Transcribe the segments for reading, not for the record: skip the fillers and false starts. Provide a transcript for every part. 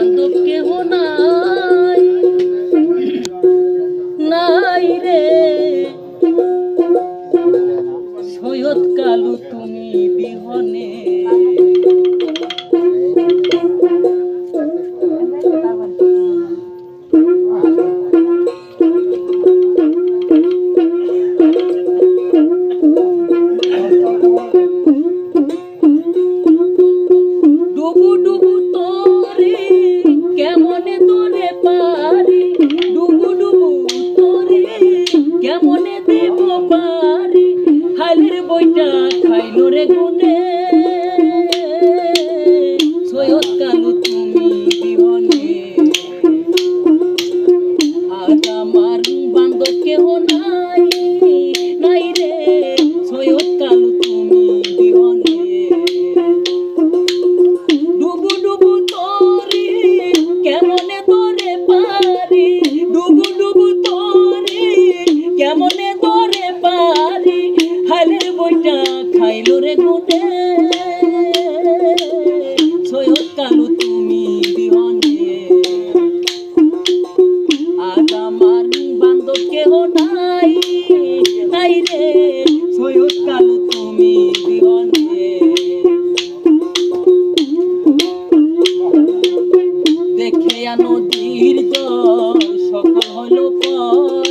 বান্ধব কেহ নাই, নাই রে সৈয়দ কালু তুমি বিহনে। ডুবু ডুবু তোরে কেমনে তোরে পারি, ডুবু ডুবু তোরে কেমনে দেব পারি, হালের বইটা খাইলো রে গুনে সৈয়দ কালু তুমি বিহনে। আজ আমার বান্ধব কেহ নাই, নাই রে সৈয়দ কালু তুমি বিহনে। ডুবু ডুবু তোরে কেমনে তোরে পারি, ডুবু ডুবু তোরে কেমনে তোরে পারি, হালের বইটা খাইলো রে গুনে সৈয়দ কালু তুমি বিহনে। আজ আমার বান্ধব কেহ নাই, নাই রে সৈয়দ কালু তুমি বিহনে। দেখে নদীর জল সকল হইল পর,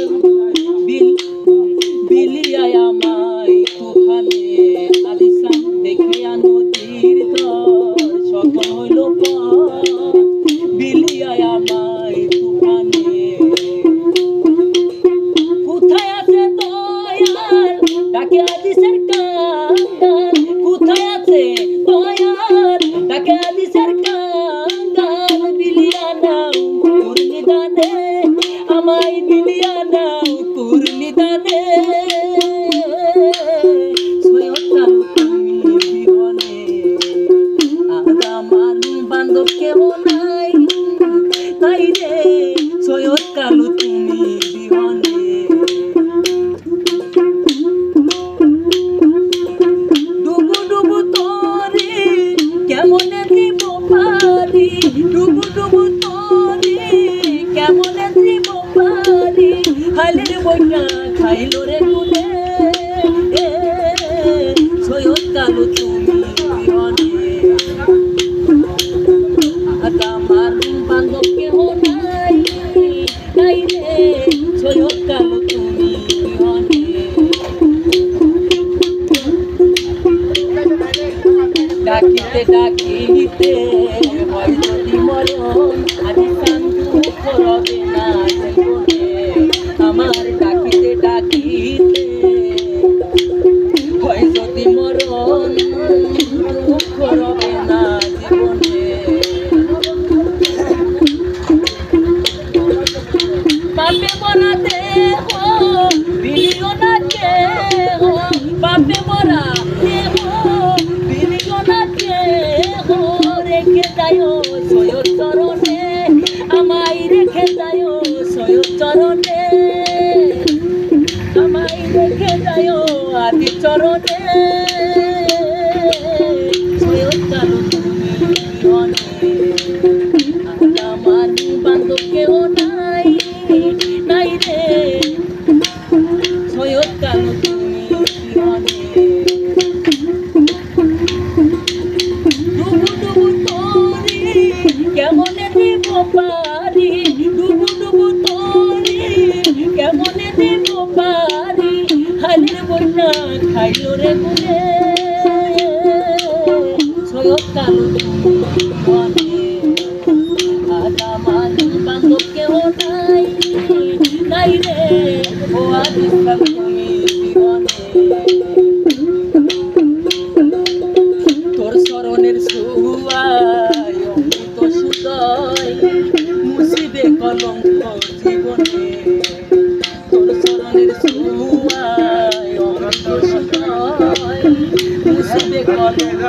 বিলিয়ায় আমায় তুফানে আলিসান। দেখে নদীর জল সকল হইল পর, বিলিয়ায় আমায় তুফানে। কোথায় আছে দয়াল ডাকে আদিসের কাঙ্গাল, কোথায় আছে দয়াল ডাকে আদিসের কাঙ্গাল, বিলিয়া নাও পূর্ণিদানে আমায়, বিলিয়া নাও পূর্ণিদানে সৈয়দ কালু তুমি বিহনে। আজ আমার বান্ধব কেহ নাই, নাই রে সৈয়দ কালু তুমি বিহনে। ডুবু ডুবু তোরে কেমনে দিব পারি, ডুবু ডুবু তোরে কেমনে দিব পারি, হালের বইটা খাইলো রে গুনে সৈয়দ কালু তুমি বিহনে। আজ আমার বান্ধব কেহ নাই, নাই রে সৈয়দ কালু তুমি বিহনে। ডাকিতে ডাকিতে হয় যদি মরণ, আদি শান্তু করবে না জীবনে আমার। ডাকিতে ডাকিতে হয় যদি মরণ, দুঃখ রবে না জীবনে। পাপে মরা দেহ বিলিও না কেহ, পাপে মরা দেহ বিলিও না কেহ, রেখে যায় সৈয়দ চরণে আমায়, রেখে যায় সৈয়দ চরণে আমায়, রেখে যায় আদি চরণে সৈয়দ কালু তুমি বিহনে। আজ আমার বান্ধব কেহ নাই, নাই রে সৈয়দ কালু তুমি বিহনে। ডুবু ডুবু তোরে কেমনে দিব পারি, ডুবু ডুবু তোরে কেমনে দিব পারি, হালের বইটা খাইলো রে গুনে সৈয়দ কালু তুমি বিহনে। আজ আমার বান্ধব কেহ নাই, নাই রে ও আদিস কালু তুমি বিহনে। তোর চরণের সুয়ায় অমৃত সুদয় মুছিবে কলঙ্ক জীবনে, তোর চরণের সুয়ায় অমৃত সুদয় মুছিবে কলঙ্ক